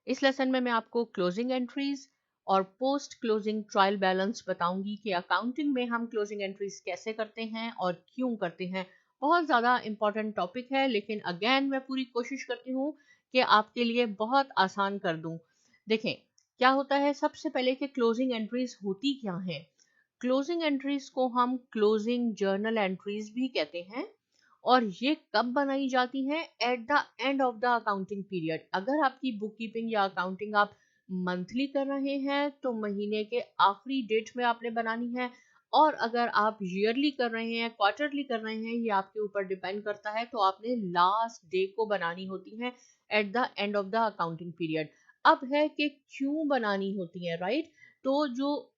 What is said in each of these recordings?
इस लेसन में मैं आपको क्लोजिंग एंट्रीज और पोस्ट क्लोजिंग ट्रायल बैलेंस बताऊंगी कि अकाउंटिंग में हम क्लोजिंग एंट्रीज कैसे करते हैं और क्यों करते हैं। बहुत ज़्यादा इंपॉर्टेंट टॉपिक है, लेकिन अगेन मैं पूरी कोशिश करती हूँ कि आपके लिए बहुत आसान कर दूं। देखें क्या होता है, सबसे पहले कि क्लोजिंग एंट्रीज होती क्या है। क्लोजिंग एंट्रीज को हम क्लोजिंग जर्नल एंट्रीज भी कहते हैं और ये कब बनाई जाती हैं? At the end of the accounting period. अगर आपकी बुक कीपिंग या अकाउंटिंग आप मंथली कर रहे हैं तो महीने के आखिरी डेट में आपने बनानी है, और अगर आप ईयरली कर रहे हैं, क्वार्टरली कर रहे हैं, ये आपके ऊपर डिपेंड करता है, तो आपने लास्ट डे को बनानी होती है at the end of the accounting period. अब है कि क्यों बनानी होती है, राइट? तो जो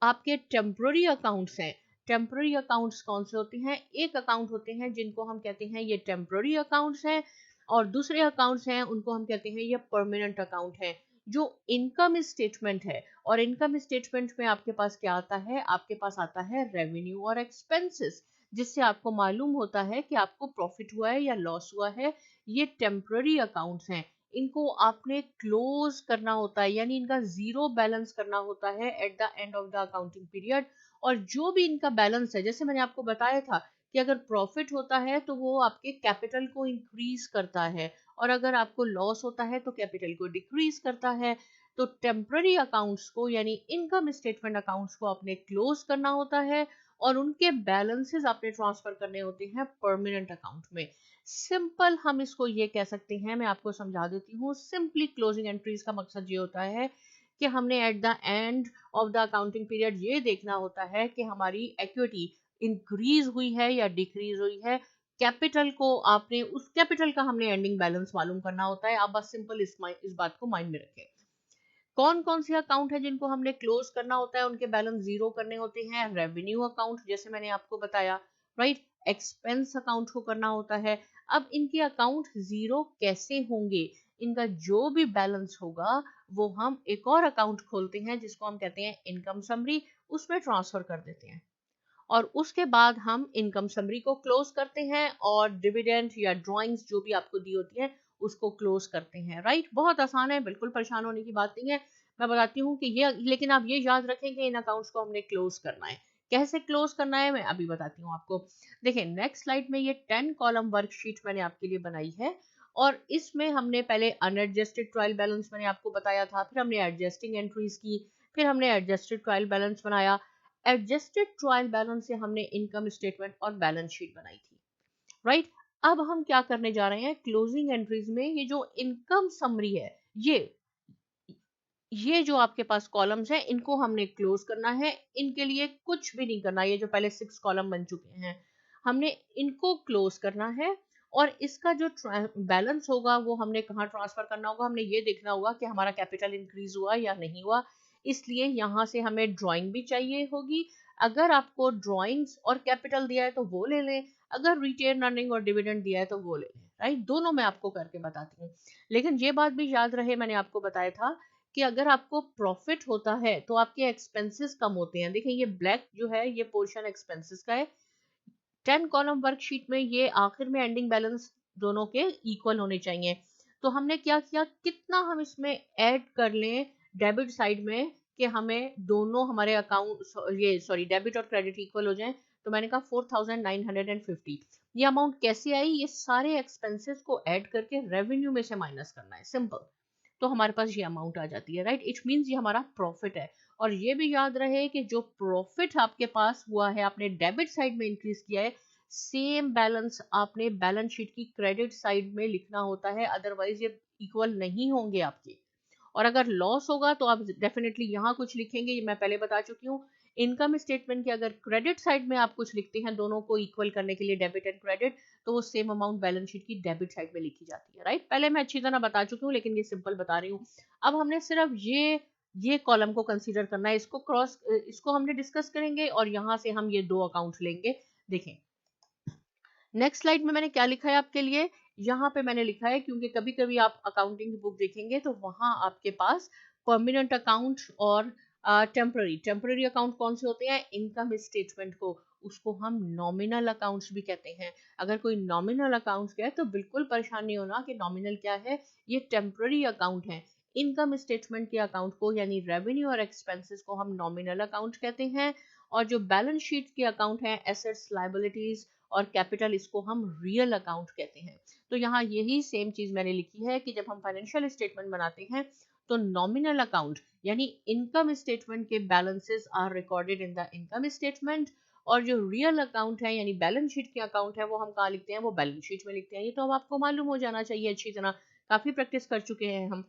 आपके टेम्पररी अकाउंट्स हैं, टेम्पररी अकाउंट्स कौन से होते हैं? एक अकाउंट होते हैं जिनको हम कहते हैं ये टेम्पररी अकाउंट्स हैं, और दूसरे अकाउंट्स हैं उनको हम कहते हैं ये परमानेंट अकाउंट है। जो इनकम स्टेटमेंट है, और इनकम स्टेटमेंट में आपके पास क्या आता है? आपके पास आता है रेवेन्यू और एक्सपेंसेस, जिससे आपको मालूम होता है कि आपको प्रॉफिट हुआ है या लॉस हुआ है। ये टेम्पररी अकाउंट्स हैं, इनको आपने क्लोज करना होता है, यानी इनका जीरो बैलेंस करना होता है at the end of the accounting period. और जो भी इनका बैलेंस है, जैसे मैंने आपको बताया था कि अगर प्रॉफिट होता है तो वो आपके कैपिटल को इंक्रीज करता है, और अगर आपको लॉस होता है तो कैपिटल को डिक्रीज करता है। तो टेम्पररी अकाउंट्स को यानी इनकम स्टेटमेंट अकाउंट्स को आपने क्लोज करना होता है, और उनके बैलेंसेस आपने ट्रांसफर करने होते हैं परमानेंट अकाउंट में। सिंपल हम इसको ये कह सकते हैं, मैं आपको समझा देती हूँ। सिंपली क्लोजिंग एंट्रीज का मकसद ये होता है कि हमने at the end of the accounting period ये देखना होता है कि हमारी इक्विटी इंक्रीज हुई है या डिक्रीज हुई है। कैपिटल को आपने, उस कैपिटल का हमने एंडिंग बैलेंस मालूम करना होता है। आप बस सिंपल इस बात को माइंड में रखें। कौन कौन से अकाउंट है जिनको हमने क्लोज करना होता है, उनके बैलेंस जीरो करने होते हैं? रेवेन्यू अकाउंट, जैसे मैंने आपको बताया, राइट? एक्सपेंस अकाउंट को करना होता है। अब इनके अकाउंट जीरो कैसे होंगे? इनका जो भी बैलेंस होगा वो हम एक और अकाउंट खोलते हैं जिसको हम कहते हैं इनकम समरी, उसमें ट्रांसफर कर देते हैं, और उसके बाद हम इनकम समरी को क्लोज करते हैं और डिविडेंड या ड्राइंग्स जो भी आपको दी होती है उसको क्लोज करते हैं, राइट? बहुत आसान है, बिल्कुल परेशान होने की बात नहीं है। मैं बताती हूँ कि ये, लेकिन आप ये याद रखें कि इन अकाउंट्स को हमने क्लोज करना है। कैसे क्लोज करना है मैं अभी बताती हूँ आपको। देखिए नेक्स्ट स्लाइड में ये 10 कॉलम वर्कशीट मैंने आपके लिए बनाई है, और इसमें हमने पहले अनएडजस्टेड ट्रायल बैलेंस मैंने आपको बताया था, फिर हमने एडजस्टिंग एंट्रीज की, फिर हमने एडजस्टेड ट्रायल बैलेंस बनाया। एडजस्टेड ट्रायल बैलेंस से हमने इनकम स्टेटमेंट और बैलेंस शीट बनाई थी, राइट? अब हम क्या करने जा रहे हैं क्लोजिंग एंट्रीज में? ये जो इनकम समरी है, ये जो आपके पास कॉलम्स हैं इनको हमने क्लोज करना है। इनके लिए कुछ भी नहीं करना, ये जो पहले 6 कॉलम बन चुके हैं हमने इनको क्लोज करना है। और इसका जो बैलेंस होगा वो हमने कहाँ ट्रांसफर करना होगा? हमने ये देखना होगा कि हमारा कैपिटल इंक्रीज हुआ या नहीं हुआ। इसलिए यहाँ से हमें ड्राइंग भी चाहिए होगी। अगर आपको ड्राइंग्स और कैपिटल दिया है तो वो ले लें, अगर रिटेन अर्निंग और डिविडेंड दिया है तो वो ले लें, राइट? दोनों मैं आपको करके बताती हूँ। लेकिन ये बात भी याद रहे, मैंने आपको बताया था कि अगर आपको प्रॉफिट होता है तो आपके एक्सपेंसेस कम होते हैं। देखिए ये ब्लैक जो है ये पोर्शन एक्सपेंसेस का है। 10 कॉलम वर्कशीट में ये आखिर में एंडिंग बैलेंस दोनों के इक्वल होने चाहिए। तो हमने क्या किया, कितना हम इसमें ऐड कर लें डेबिट साइड में कि हमें दोनों हमारे अकाउंट, ये सॉरी, डेबिट और क्रेडिट इक्वल हो जाएं। तो मैंने कहा 4950। ये अमाउंट कैसे आई? ये सारे एक्सपेंसेस को ऐड करके रेवेन्यू में से माइनस करना है, सिंपल। तो हमारे पास ये अमाउंट आ जाती है, राइट? इट मीन्स ये हमारा प्रॉफिट है। और ये भी याद रहे कि जो प्रॉफिट आपके पास हुआ है, आपने डेबिट साइड में इंक्रीज किया है, सेम बैलेंस आपने बैलेंस शीट की क्रेडिट साइड में लिखना होता है, अदरवाइज ये इक्वल नहीं होंगे आपके। और अगर लॉस होगा तो आप डेफिनेटली यहाँ कुछ लिखेंगे, ये मैं पहले बता चुकी हूँ। इनकम स्टेटमेंट के अगर क्रेडिट साइड में आप कुछ लिखते हैं दोनों को इक्वल करने के लिए, डेबिट एंड क्रेडिट, तो वो सेम अमाउंट बैलेंस शीट की डेबिट साइड में लिखी जाती है, राइट? पहले मैं अच्छी तरह बता चुकी हूँ लेकिन ये सिंपल बता रही हूँ। अब हमने सिर्फ ये कॉलम को कंसीडर करना है, इसको हमने डिस्कस करेंगे, और यहाँ से हम ये दो अकाउंट लेंगे। देखें नेक्स्ट स्लाइड में मैंने क्या लिखा है आपके लिए। यहाँ पे मैंने लिखा है, क्योंकि कभी कभी आप अकाउंटिंग की बुक देखेंगे तो वहां आपके पास परमानेंट अकाउंट और टेम्पररी अकाउंट कौन से होते हैं? इनकम स्टेटमेंट को, उसको हम नॉमिनल अकाउंट्स भी कहते हैं। अगर कोई नॉमिनल अकाउंट्स है तो बिल्कुल परेशान नहीं होना कि नॉमिनल क्या है, ये टेम्पररी अकाउंट है। इनकम स्टेटमेंट के अकाउंट को यानी रेवेन्यू और एक्सपेंसेस को हम नॉमिनल अकाउंट कहते हैं, और जो बैलेंस शीट के अकाउंट हैं एसेट्स, लायबिलिटीज और कैपिटल, इसको हम रियल अकाउंट कहते हैं। तो यहाँ यही सेम चीज मैंने लिखी है कि जब हम फाइनेंशियल स्टेटमेंट बनाते हैं तो नॉमिनल अकाउंट यानी इनकम स्टेटमेंट के balances are recorded in the income statement, और जो रियल अकाउंट है यानी बैलेंस शीट के अकाउंट है वो हम कहाँ लिखते हैं, वो बैलेंस शीट में लिखते हैं। ये तो अब आपको मालूम हो जाना चाहिए अच्छी तरह, काफी प्रैक्टिस कर चुके हैं हम।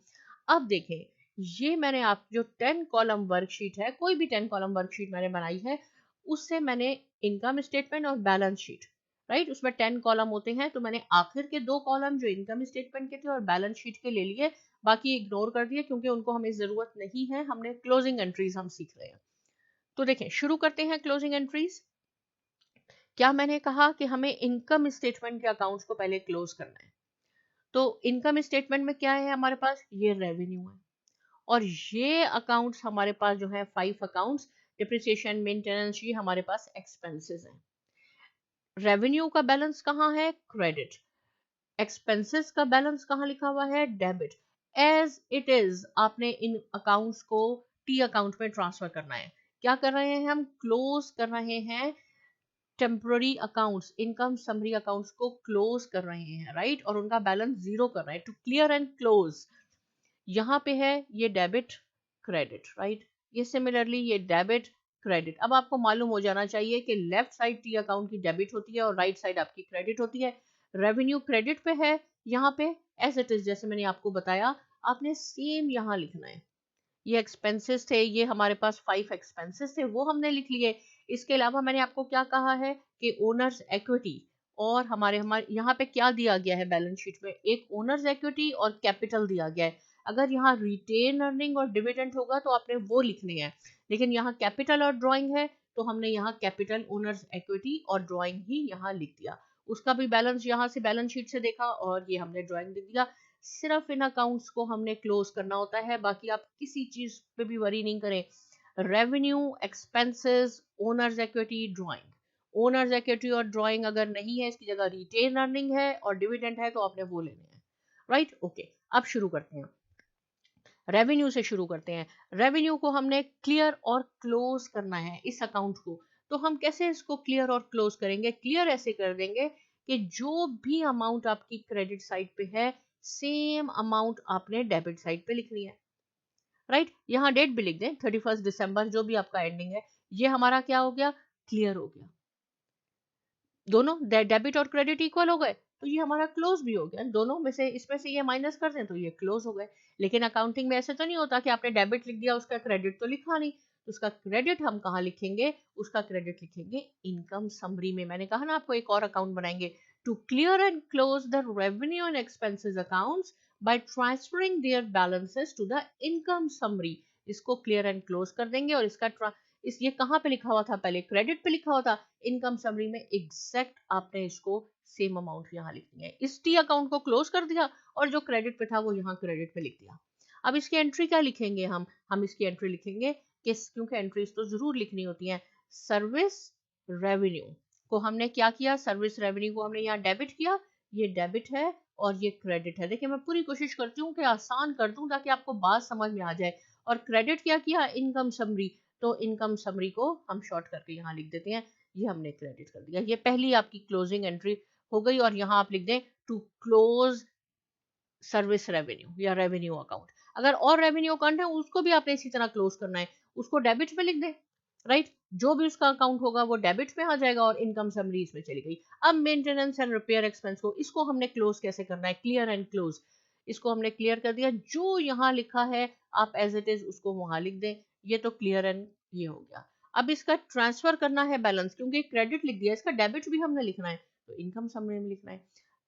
अब देखें, ये मैंने आप जो 10 कॉलम वर्कशीट है, कोई भी 10 कॉलम वर्कशीट मैंने बनाई है, उससे मैंने इनकम स्टेटमेंट और बैलेंस शीट, राइट, उसमें 10 कॉलम होते हैं, तो मैंने आखिर के 2 कॉलम जो इनकम स्टेटमेंट के थे और बैलेंस शीट के ले लिए, बाकी इग्नोर कर दिए क्योंकि उनको हमें जरूरत नहीं है, हमने क्लोजिंग एंट्रीज हम सीख रहे हैं। तो देखें, शुरू करते हैं क्लोजिंग एंट्रीज। क्या मैंने कहा कि हमें इनकम स्टेटमेंट के अकाउंट्स को पहले क्लोज करना है। तो इनकम स्टेटमेंट में क्या है हमारे पास, ये रेवेन्यू है, और ये अकाउंट्स हमारे पास जो है 5 अकाउंट्स, डिप्रिसिएशन, मेंटेनेंस, ये हमारे पास एक्सपेंसेस हैं। रेवेन्यू का बैलेंस कहाँ है, क्रेडिट। एक्सपेंसेस का बैलेंस कहाँ लिखा हुआ है, डेबिट। एज इट इज आपने इन अकाउंट्स को टी अकाउंट में ट्रांसफर करना है। क्या कर रहे हैं हम, क्लोज कर रहे हैं temporary accounts, income summary accounts को क्लोज कर रहे हैं, राइट, और उनका बैलेंस जीरो कर रहे हैं, टू क्लियर एंड क्लोज। यहाँ पे है ये डेबिट क्रेडिट, राइट, ये सिमिलरली ये डेबिट क्रेडिट। अब आपको मालूम हो जाना चाहिए कि लेफ्ट साइड टी अकाउंट की डेबिट होती है और राइट साइड आपकी क्रेडिट होती है। रेवेन्यू क्रेडिट पे है यहाँ पे, एज इट इज, जैसे मैंने आपको बताया, आपने सेम यहाँ लिखना है। ये एक्सपेंसेस थे, ये हमारे पास 5 एक्सपेंसेस थे, वो हमने लिख लिए। इसके अलावा मैंने आपको क्या कहा है कि ओनर्स इक्विटी, और हमारे यहाँ पे क्या दिया गया है बैलेंस शीट में, एक ओनर्स इक्विटी और कैपिटल दिया गया है। अगर यहाँ रिटेन अर्निंग और डिविडेंड होगा तो आपने वो लिखने हैं, लेकिन यहाँ कैपिटल और ड्राइंग है तो हमने यहाँ कैपिटल, ओनर्स इक्विटी और ड्राइंग ही यहाँ लिख दिया। उसका भी बैलेंस यहाँ से बैलेंस शीट से देखा और ये हमने ड्राइंग लिख दिया। सिर्फ इन अकाउंट्स को हमने क्लोज करना होता है, बाकी आप किसी चीज पे भी वरी नहीं करें। Revenue, expenses, owners equity, drawing. Owners equity और ड्राइंग अगर नहीं है, इसकी जगह रिटेन अर्निंग है और डिविडेंड है, तो आपने वो लेने हैं, राइट, ओके। अब शुरू करते हैं, रेवेन्यू से शुरू करते हैं। रेवेन्यू को हमने क्लियर और क्लोज करना है इस अकाउंट को। तो हम कैसे इसको क्लियर और क्लोज करेंगे, क्लियर ऐसे कर देंगे कि जो भी अमाउंट आपकी क्रेडिट साइड पे है, सेम अमाउंट आपने डेबिट साइड पे लिखनी है, राइट। यहाँ डेट भी लिख दें, 31 दिसंबर, जो भी आपका एंडिंग है। ये हमारा क्या हो गया, क्लियर हो गया। दोनों डेबिट और क्रेडिट इक्वल हो गए तो ये हमारा क्लोज भी हो गया। दोनों में से, इसमें से ये माइनस कर दें तो ये क्लोज हो गए। लेकिन अकाउंटिंग में ऐसे तो नहीं होता कि आपने डेबिट लिख दिया, उसका क्रेडिट तो लिखा नहीं। तो उसका क्रेडिट हम कहाँ लिखेंगे, उसका क्रेडिट लिखेंगे इनकम समरी में। मैंने कहा ना आपको एक और अकाउंट बनाएंगे, to clear and close the revenue and expenses accounts by transferring their balances to the income summary. इसको क्लियर एंड क्लोज कर देंगे, और इसका ये कहाँ पे लिखा हुआ था, पहले क्रेडिट पे लिखा हुआ था, इनकम समरी में एग्जैक्ट आपने इसको सेम अमाउंट यहाँ लिखनी है। इस टी अकाउंट को क्लोज कर दिया और जो क्रेडिट पे था वो यहाँ क्रेडिट पे लिख दिया। अब इसकी एंट्री क्या लिखेंगे हम इसकी एंट्री लिखेंगे कि, क्योंकि एंट्रीज तो जरूर लिखनी होती हैं, सर्विस रेवेन्यू को हमने क्या किया, सर्विस रेवेन्यू को हमने यहाँ डेबिट किया, ये डेबिट है और ये क्रेडिट है। देखिए मैं पूरी कोशिश करती हूँ कि आसान कर दूं ताकि आपको बात समझ में आ जाए। और क्रेडिट क्या किया, इनकम समरी, तो इनकम समरी को हम शॉर्ट करके यहाँ लिख देते हैं, ये हमने क्रेडिट कर दिया। ये पहली आपकी क्लोजिंग एंट्री हो गई, और यहाँ आप लिख दें टू क्लोज सर्विस रेवेन्यू या रेवेन्यू अकाउंट। अगर और रेवेन्यू अकाउंट है उसको भी आपने इसी तरह क्लोज करना है, उसको डेबिट में लिख दें, राइट, जो भी उसका अकाउंट होगा वो डेबिट में आ जाएगा और इनकम समरी इसमें चली गई। अब मेंटेनेंस एंड रिपेयर एक्सपेंस को, इसको हमने क्लोज कैसे करना है, क्लियर एंड क्लोज। इसको हमने क्लियर कर दिया, जो यहाँ लिखा है आप एज इट इज उसको वहां लिख दें, ये तो क्लियर एंड ये हो गया। अब इसका ट्रांसफर करना है बैलेंस, क्योंकि क्रेडिट लिख दिया, इसका डेबिट भी हमने लिखना है, तो इनकम समरी में लिखना है।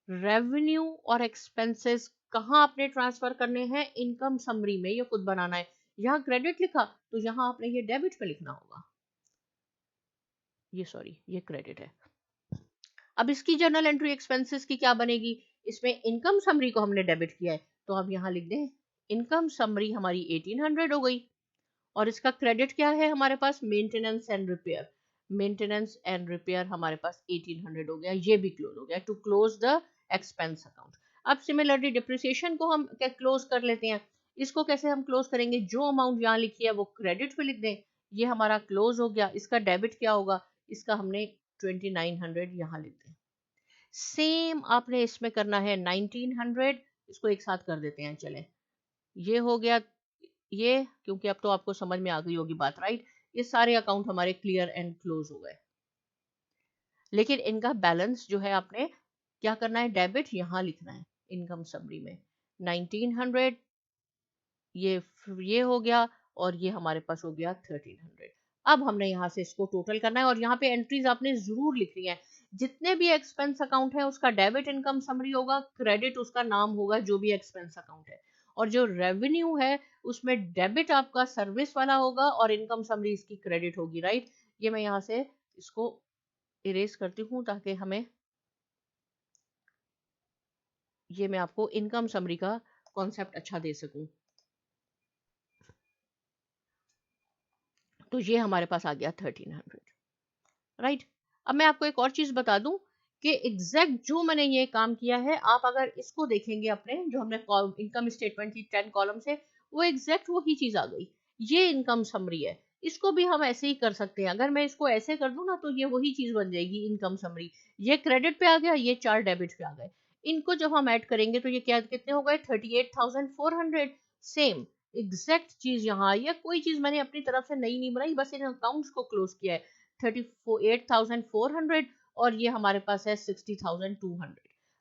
रेवेन्यू और एक्सपेंसेस कहाँ आपने ट्रांसफर करने हैं, इनकम समरी में, ये खुद बनाना है। यहाँ क्रेडिट लिखा तो यहाँ आपने ये डेबिट पे लिखना होगा, ये क्रेडिट है। अब इसकी जर्नल एंट्री एक्सपेंसेस की क्या बनेगी, इसमें इनकम समरी को हमने डेबिट किया है, तो अब यहाँ लिख दें इनकम समरी हमारी 1800 हो गई, और इसका क्रेडिट क्या है हमारे पास, maintenance and repair. Maintenance and repair हमारे पास 1800 हो गया, ये भी क्लोज हो गया, to close the expense account. अब सिमिलरली डिप्रिसिएशन को हम क्या क्लोज कर लेते हैं, इसको कैसे हम क्लोज करेंगे, जो अमाउंट यहाँ लिखी है वो क्रेडिट पे लिख दें, ये हमारा क्लोज हो गया। इसका डेबिट क्या होगा, इसका हमने 2900 यहाँ लिख दें। सेम आपने इसमें करना है 1900, इसको एक साथ कर देते हैं, चले ये हो गया ये, क्योंकि अब तो आपको समझ में आ गई होगी बात, राइट। ये सारे अकाउंट हमारे क्लियर एंड क्लोज हो गए, लेकिन इनका बैलेंस जो है आपने क्या करना है, डेबिट यहाँ लिखना है इनकम समरी में 1900, ये हो गया, और ये हमारे पास हो गया 1300। अब हमने यहाँ से इसको टोटल करना है, और यहाँ पे एंट्रीज आपने जरूर लिखनी है। जितने भी एक्सपेंस अकाउंट है उसका डेबिट इनकम समरी होगा, क्रेडिट उसका नाम होगा जो भी एक्सपेंस अकाउंट है, और जो रेवेन्यू है उसमें डेबिट आपका सर्विस वाला होगा और इनकम समरी इसकी क्रेडिट होगी, राइट। ये मैं यहाँ से इसको इरेज करती हूँ ताकि हमें, ये मैं आपको इनकम समरी का कॉन्सेप्ट अच्छा दे सकूं। तो ये हमारे पास आ गया 1300, राइट। अब मैं आपको एक और चीज बता दूं कि एग्जैक्ट जो मैंने ये काम किया है, आप अगर इसको देखेंगे अपने जो हमने इनकम स्टेटमेंट की 10 कॉलम से, वो एग्जैक्ट वही चीज आ गई। ये इनकम समरी है, इसको भी हम ऐसे ही कर सकते हैं। अगर मैं इसको ऐसे कर दूं ना तो ये वही चीज बन जाएगी इनकम समरी। ये क्रेडिट पे आ गया, ये 4 डेबिट पे आ गए। इनको जब हम ऐड करेंगे तो ये क्या कितने हो गए, 38,400। सेम एग्जैक्ट चीज यहाँ आई है, कोई चीज मैंने अपनी तरफ से नई नहीं बनाई, बस इन अकाउंट्स को क्लोज किया है। 38,400 और ये हमारे पास है 60,200,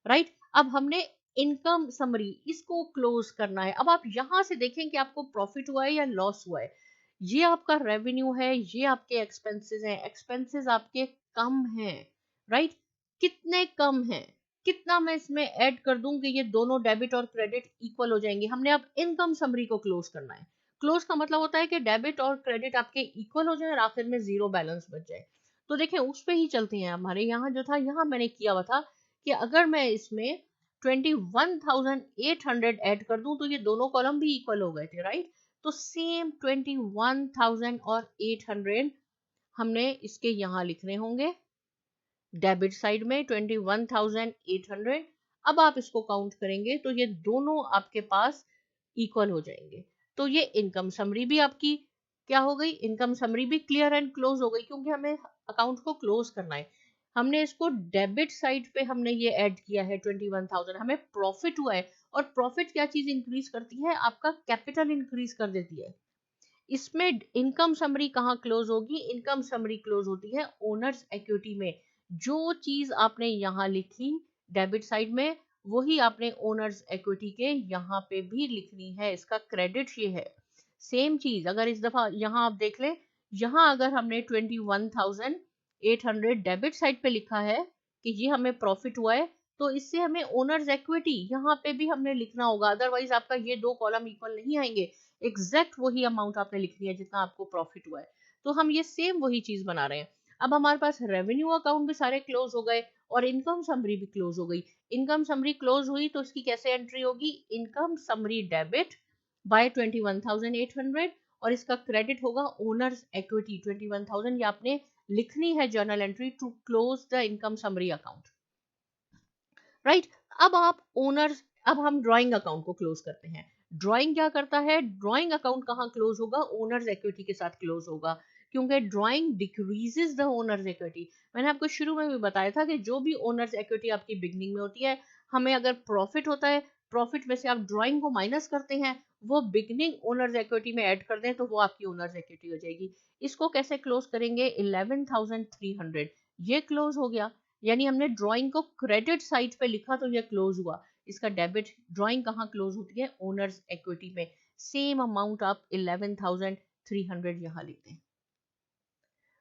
राइट। अब हमने इनकम समरी इसको क्लोज करना है। अब आप यहां से देखें कि आपको प्रॉफिट हुआ है या लॉस हुआ है। ये आपका रेवेन्यू है, ये आपके एक्सपेंसेस हैं, एक्सपेंसेस आपके कम हैं, राइट। कितने कम हैं, कितना मैं इसमें ऐड कर दूं कि ये दोनों डेबिट और क्रेडिट इक्वल हो जाएंगे। हमने अब इनकम समरी को क्लोज करना है। क्लोज का मतलब होता है कि डेबिट और क्रेडिट आपके इक्वल हो जाए और आखिर में जीरो बैलेंस बच जाए। तो देखें उस पे ही चलते हैं। हमारे यहाँ जो था, यहाँ मैंने किया हुआ था कि अगर मैं इसमें 21,800 ऐड कर दूं तो ये दोनों कॉलम भी इक्वल हो गए थे, राइट। तो सेम 21,800 हमने इसके यहाँ लिखने होंगे डेबिट साइड में 21,800। अब आप इसको काउंट करेंगे तो ये दोनों आपके पास इक्वल हो जाएंगे। तो ये इनकम समरी भी आपकी क्या हो गई, इनकम समरी भी क्लियर एंड क्लोज हो गई, क्योंकि हमें अकाउंट को क्लोज करना है। हमने इसको डेबिट साइड पे हमने ये ऐड किया है 21,000, हमें प्रॉफिट हुआ है। और प्रॉफिट क्या चीज इंक्रीज करती है, आपका कैपिटल इंक्रीज कर देती है। इसमें इनकम समरी कहाँ क्लोज होगी, इनकम समरी क्लोज होती है ओनर्स इक्विटी में। जो चीज आपने यहाँ लिखी डेबिट साइड में, वही आपने ओनर्स इक्विटी के यहाँ पे भी लिखनी है। इसका क्रेडिट ये है। सेम चीज अगर इस दफा यहाँ आप देख लें, यहाँ अगर हमने 21,800 डेबिट साइड पे लिखा है कि ये हमें प्रॉफिट हुआ है, तो इससे हमें ओनर्स इक्विटी यहाँ पे भी हमने लिखना होगा, अदरवाइज आपका ये दो कॉलम इक्वल नहीं आएंगे। एग्जैक्ट वही अमाउंट आपने लिखनी है जितना आपको प्रॉफिट हुआ है। तो हम ये सेम वही चीज बना रहे हैं। अब हमारे पास रेवेन्यू अकाउंट भी सारे क्लोज हो गए और इनकम समरी भी क्लोज हो गई। इनकम समरी क्लोज हुई तो इसकी कैसे एंट्री होगी, इनकम समरी डेबिट बाय 21,800 और इसका क्रेडिट होगा ओनर्स इक्विटी 21,000। ये आपने लिखनी है journal entry to close the income summary account, right. अब हम ड्राइंग अकाउंट को क्लोज करते हैं। ड्राइंग क्या करता है, ड्राइंग अकाउंट कहाँ क्लोज होगा, ओनर्स इक्विटी के साथ क्लोज होगा, क्योंकि drawing decreases the owners equity. मैंने आपको शुरू में भी बताया था कि जो भी ओनर्स इक्विटी आपकी बिगनिंग में होती है, हमें अगर प्रॉफिट होता है, प्रॉफिट में से आप ड्राइंग को माइनस करते हैं, वो बिगनिंग ओनर्स इक्विटी में ऐड कर दें तो वो आपकी ओनर्स इक्विटी हो जाएगी। इसको कैसे क्लोज करेंगे, 11,300 ये क्लोज हो गया। यानी हमने ड्राइंग को क्रेडिट साइड पे लिखा तो ये क्लोज हुआ। इसका डेबिट, ड्राइंग कहाँ क्लोज होती है, ओनर्स इक्विटी में। सेम अमाउंट आप 11,300 यहाँ लिखते हैं,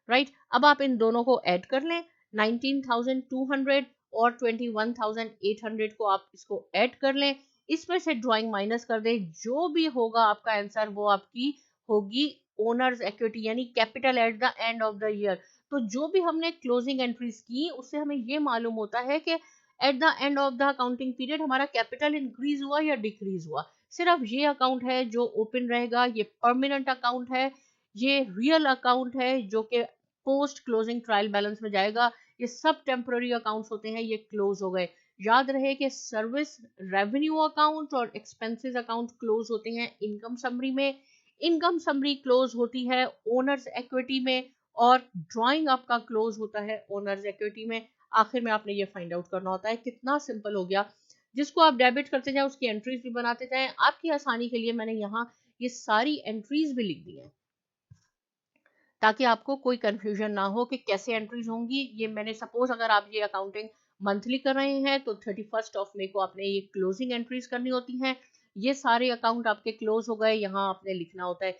राइट। अब आप इन दोनों को ऐड कर लें, 19,200 और 21,800 को आप इसको ऐड कर लें। इसमें से ड्राइंग माइनस कर दें, जो भी होगा आपका आंसर वो आपकी होगी ओनर्स इक्विटी, यानी capital at the end of the year. तो जो भी हमने क्लोजिंग एंट्रीज की उससे हमें ये मालूम होता है कि at the end of the accounting period हमारा कैपिटल इंक्रीज हुआ या डिक्रीज हुआ। सिर्फ ये अकाउंट है जो ओपन रहेगा, ये परमानेंट अकाउंट है, ये रियल अकाउंट है जो कि पोस्ट क्लोजिंग ट्रायल बैलेंस में जाएगा। ये सब टेम्पररी अकाउंट्स होते हैं, ये क्लोज हो गए। याद रहे कि सर्विस रेवेन्यू अकाउंट और एक्सपेंसेस अकाउंट क्लोज होते हैं इनकम समरी में, इनकम समरी क्लोज होती है ओनर्स इक्विटी में, और ड्राइंग आपका क्लोज होता है ओनर्स इक्विटी में। आखिर में आपने ये फाइंड आउट करना होता है। कितना सिंपल हो गया। जिसको आप डेबिट करते जाए उसकी एंट्रीज भी बनाते जाए। आपकी आसानी के लिए मैंने यहाँ ये सारी एंट्रीज भी लिख दी हैं ताकि आपको कोई कंफ्यूजन ना हो कि कैसे एंट्रीज होंगी। ये मैंने सपोज अगर आप ये अकाउंटिंग मंथली कर रहे हैं तो 31 मई को आपने ये क्लोजिंग एंट्रीज करनी होती हैं। ये सारे अकाउंट आपके क्लोज हो गए, यहाँ आपने लिखना होता है।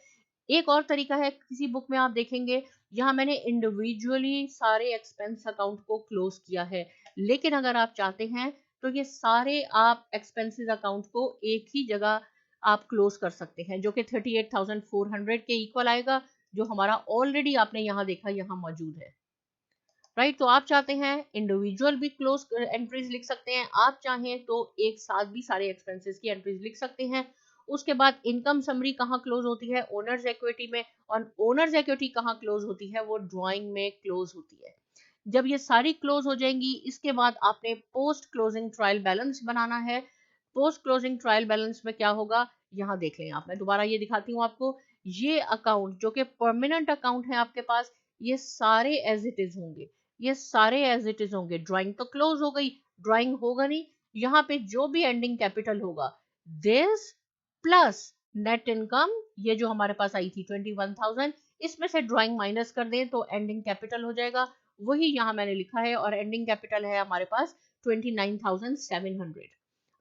एक और तरीका है, किसी बुक में आप देखेंगे यहाँ मैंने इंडिविजुअली सारे एक्सपेंस अकाउंट को क्लोज किया है, लेकिन अगर आप चाहते हैं तो ये सारे आप एक्सपेंसेस अकाउंट को एक ही जगह आप क्लोज कर सकते हैं, जो कि 38,400 के इक्वल आएगा, जो हमारा ऑलरेडी आपने यहाँ देखा यहाँ मौजूद है। राइट, तो आप चाहते हैं इंडिविजुअल भी क्लोज एंट्रीज लिख सकते हैं, आप चाहें तो एक साथ भी सारे एक्सपेंसेस की एंट्रीज लिख सकते हैं। उसके बाद इनकम समरी कहाँ क्लोज होती है? ओनर्स इक्विटी में, और ओनर्स इक्विटी कहाँ क्लोज होती है? वो ड्राइंग में क्लोज होती है। जब ये सारी क्लोज हो जाएंगी इसके बाद आपने पोस्ट क्लोजिंग ट्रायल बैलेंस बनाना है। पोस्ट क्लोजिंग ट्रायल बैलेंस में क्या होगा यहाँ देख लें आप, मैं दोबारा ये दिखाती हूँ आपको। ये अकाउंट जो कि परमानेंट अकाउंट है आपके पास, ये सारे एज इट इज होंगे, ये सारे एज इट इज होंगे। ड्राइंग तो क्लोज हो गई, ड्राइंग होगा नहीं। यहाँ पे जो भी एंडिंग कैपिटल होगा दिस प्लस नेट इनकम, ये जो हमारे पास आई थी 21,000, इसमें से ड्राइंग माइनस कर दें तो एंडिंग कैपिटल हो जाएगा। वही यहाँ मैंने लिखा है, और एंडिंग कैपिटल है हमारे पास 29,700।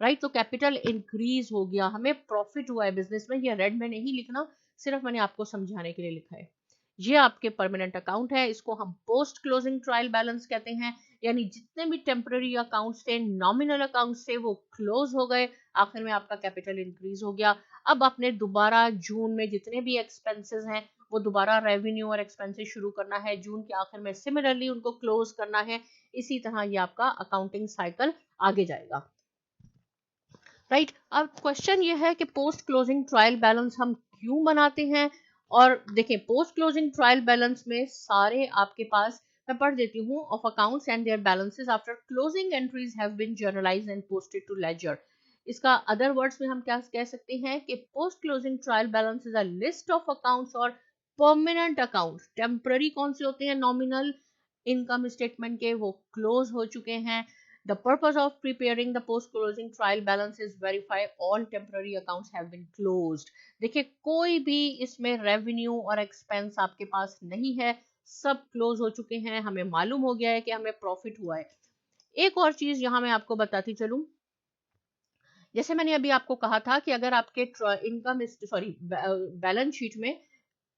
राइट, तो कैपिटल इंक्रीज हो गया, हमें प्रॉफिट हुआ है बिजनेस में। ये रेड में नहीं लिखना, सिर्फ मैंने आपको समझाने के लिए लिखा है। ये आपके परमानेंट अकाउंट है, इसको हम पोस्ट क्लोजिंग ट्रायल बैलेंस कहते हैं। यानी जितने भी टेम्पररी अकाउंट्स थे, नॉमिनल अकाउंट्स थे, वो क्लोज हो गए, आखिर में आपका कैपिटल इंक्रीज हो गया। अब आपने दोबारा जून में जितने भी एक्सपेंसेस हैं वो दोबारा रेवेन्यू और एक्सपेंसेस शुरू करना है, जून के आखिर में सिमिलरली उनको क्लोज करना है। इसी तरह ये आपका अकाउंटिंग साइकिल आगे जाएगा। राइट, अब क्वेश्चन ये है कि पोस्ट क्लोजिंग ट्रायल बैलेंस हम क्यों बनाते हैं? और देखें, पोस्ट क्लोजिंग ट्रायल बैलेंस में सारे आपके पास, मैं पढ़ देती हूँ, of accounts and their balances after closing entries have been journalized and posted to ledger. इसका अदर वर्ड्स में हम क्या कह सकते हैं कि post closing trial balance is a list of accounts और परमानेंट अकाउंट। टेम्पररी कौन से होते हैं? नॉमिनल इनकम स्टेटमेंट के, वो क्लोज हो चुके हैं। The purpose of preparing the post-closing trial balance is verify all temporary accounts have been closed। देखिए, कोई भी इसमें रेवेन्यू और एक्सपेंस आपके पास नहीं है, सब क्लोज हो चुके हैं, हमें मालूम हो गया है कि हमें प्रॉफिट हुआ है। एक और चीज यहाँ मैं आपको बताती चलूं, जैसे मैंने अभी आपको कहा था कि अगर आपके इनकम बैलेंस शीट में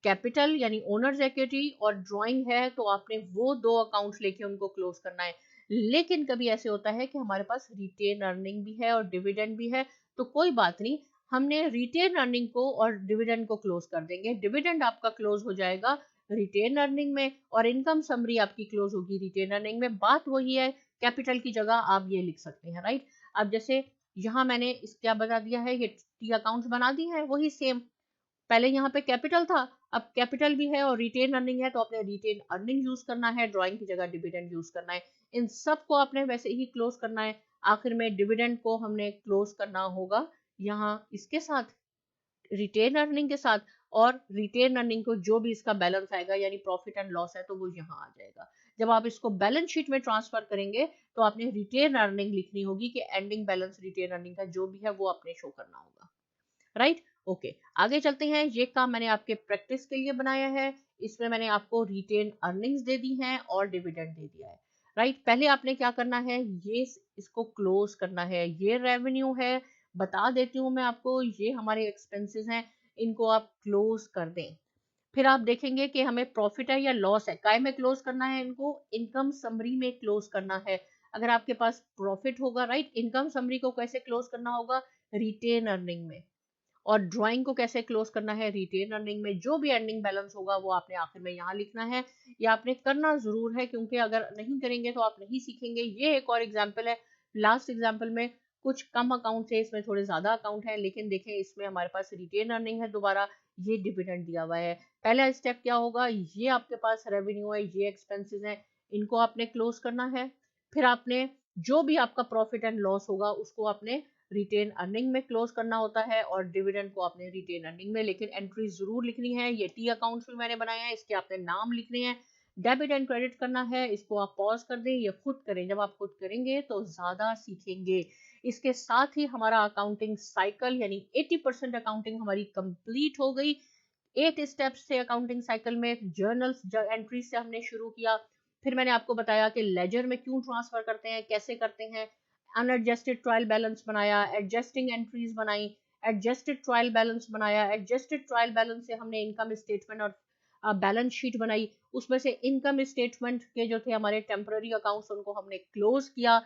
कैपिटल यानी ओनर्स इक्विटी और ड्राइंग है तो आपने वो दो अकाउंट्स लेके उनको क्लोज करना है। लेकिन कभी ऐसे होता है कि हमारे पास रिटेन अर्निंग भी है और डिविडेंड भी है, तो कोई बात नहीं, हमने रिटेन अर्निंग को और डिविडेंड को क्लोज कर देंगे। डिविडेंड आपका क्लोज हो जाएगा रिटेन अर्निंग में, और इनकम समरी आपकी क्लोज होगी रिटेन अर्निंग में। बात वही है, कैपिटल की जगह आप ये लिख सकते हैं। राइट, अब जैसे यहाँ मैंने इस क्या बता दिया है, ये टी अकाउंट्स बना दी है, वही सेम। पहले यहाँ पे कैपिटल था, अब कैपिटल भी है और रिटेन अर्निंग है, तो आपने रिटेन अर्निंग यूज करना है, ड्राइंग की जगह डिविडेंड यूज करना है। इन सब को आपने वैसे ही क्लोज करना है। आखिर में डिविडेंड को हमने क्लोज करना होगा यहाँ इसके साथ, रिटेन अर्निंग के साथ, और रिटेन अर्निंग को जो भी इसका बैलेंस आएगा यानी प्रॉफिट एंड लॉस है तो वो यहाँ आ जाएगा। जब आप इसको बैलेंस शीट में ट्रांसफर करेंगे तो आपने रिटेन अर्निंग लिखनी होगी कि एंडिंग बैलेंस रिटेन अर्निंग का जो भी है वो आपने शो करना होगा। राइट, ओके, आगे चलते हैं। ये काम मैंने आपके प्रैक्टिस के लिए बनाया है, इसमें मैंने आपको रिटेन अर्निंग्स दे दी हैं और डिविडेंड दे दिया है। राइट, पहले आपने क्या करना है, ये इसको क्लोज करना है। ये रेवेन्यू है, बता देती हूँ मैं आपको, ये हमारे एक्सपेंसेस हैं, इनको आप क्लोज कर दें। फिर आप देखेंगे कि हमें प्रॉफिट है या लॉस है, काय में क्लोज करना है इनको? इनकम समरी में क्लोज करना है। अगर आपके पास प्रॉफिट होगा, राइट, इनकम समरी को कैसे क्लोज करना होगा? रिटेन अर्निंग में। और ड्राइंग को कैसे क्लोज करना है? रिटेन अर्निंग में। जो भी एंडिंग बैलेंस होगा वो आपने आखिर में यहाँ लिखना है। ये आपने करना जरूर है, क्योंकि अगर नहीं करेंगे तो आप नहीं सीखेंगे। ये एक और एग्जाम्पल है, लास्ट एग्जाम्पल में कुछ कम अकाउंट है, इसमें थोड़े ज्यादा अकाउंट है, लेकिन देखें इसमें हमारे पास रिटेन अर्निंग है, दोबारा ये डिविडेंड दिया हुआ है। पहला स्टेप क्या होगा, ये आपके पास रेवेन्यू है, ये एक्सपेंसेस है, इनको आपने क्लोज करना है। फिर आपने जो भी आपका प्रॉफिट एंड लॉस होगा उसको आपने रिटेन अर्निंग में क्लोज करना होता है और डिविडेंड को आपने रिटेन अर्निंग में, लेकिन एंट्री जरूर लिखनी है। ये टी अकाउंट्स भी मैंने बनाया है, इसके आपने नाम लिखने हैं, डेबिट एंड क्रेडिट करना है, इसको आप पॉज कर दें, ये खुद करें। जब आप खुद करेंगे तो ज्यादा सीखेंगे। इसके साथ ही हमारा अकाउंटिंग साइकिल यानी 80% अकाउंटिंग हमारी कंप्लीट हो गई। 8 स्टेप्स थे अकाउंटिंग साइकिल में। जर्नल्स एंट्री से हमने शुरू किया, फिर मैंने आपको बताया कि लेजर में क्यों ट्रांसफर करते हैं, कैसे करते हैं, अनएडजस्टेड ट्रायल बैलेंस बनाया, एडजस्टिंग एंट्रीज बनाई, एडजस्टेड ट्रायल बैलेंस बनाया, एडजस्टेड ट्रायल बैलेंस से हमने इनकम स्टेटमेंट और बैलेंस शीट बनाई। उसमें से इनकम स्टेटमेंट के जो थे हमारे टेम्पररी अकाउंट्स उनको हमने क्लोज किया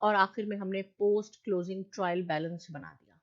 और आखिर में हमने पोस्ट क्लोजिंग ट्रायल बैलेंस बना दिया।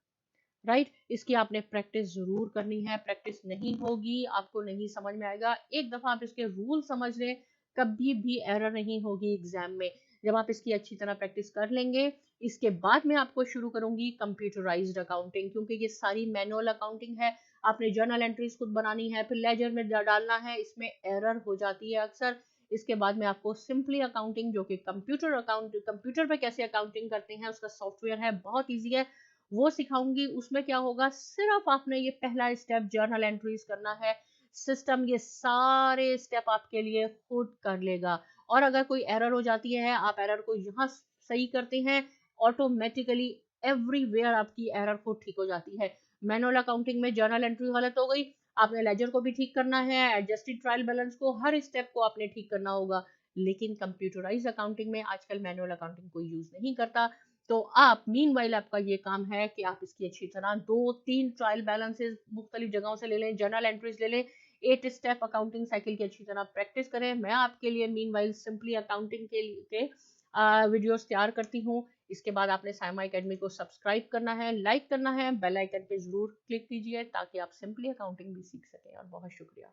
राइट, इसकी आपने प्रैक्टिस जरूर करनी है। प्रैक्टिस नहीं होगी आपको नहीं समझ में आएगा। एक दफा आप इसके रूल समझ लें, कभी भी एरर नहीं होगी एग्जाम में जब आप इसकी अच्छी तरह प्रैक्टिस कर लेंगे। इसके बाद मैं आपको शुरू करूंगी कंप्यूटराइज्ड अकाउंटिंग, क्योंकि ये सारी मैनुअल अकाउंटिंग है। आपने जर्नल एंट्रीज खुद बनानी है, फिर लेजर में डालना है, इसमें एरर हो जाती है अक्सर। इसके बाद में आपको सिंपली अकाउंटिंग, जो कि कंप्यूटर पे कैसे अकाउंटिंग करते हैं उसका सॉफ्टवेयर है, बहुत ईजी है, वो सिखाऊंगी। उसमें क्या होगा, सिर्फ आपने ये पहला स्टेप जर्नल एंट्रीज करना है, सिस्टम ये सारे स्टेप आपके लिए खुद कर लेगा। और अगर कोई एरर हो जाती है, आप एरर को यहाँ सही करते हैं, ऑटोमेटिकली एवरीवेयर आपकी एरर को ठीक हो जाती है। मैनुअल अकाउंटिंग में जर्नल एंट्री गलत हो गई, आपने लेजर को भी ठीक करना है, एडजस्टेड ट्रायल बैलेंस को, हर स्टेप को आपने ठीक करना होगा। लेकिन कंप्यूटराइज अकाउंटिंग में आजकल मैनुअल अकाउंटिंग कोई यूज नहीं करता। तो आप मीनवाइल आपका ये काम है कि आप इसकी अच्छी तरह 2-3 ट्रायल बैलेंसेस मुख्तलिफ जगहों से ले लें, जर्नल एंट्रीज ले लें, 8 स्टेप अकाउंटिंग साइकिल की अच्छी तरह प्रैक्टिस करें। मैं आपके लिए मीनवाइल सिंपली अकाउंटिंग के वीडियोस तैयार करती हूँ। इसके बाद आपने साइमा एकेडमी को सब्सक्राइब करना है, लाइक करना है, बेल आइकन पे जरूर क्लिक कीजिए ताकि आप सिंपली अकाउंटिंग भी सीख सकें। और बहुत शुक्रिया।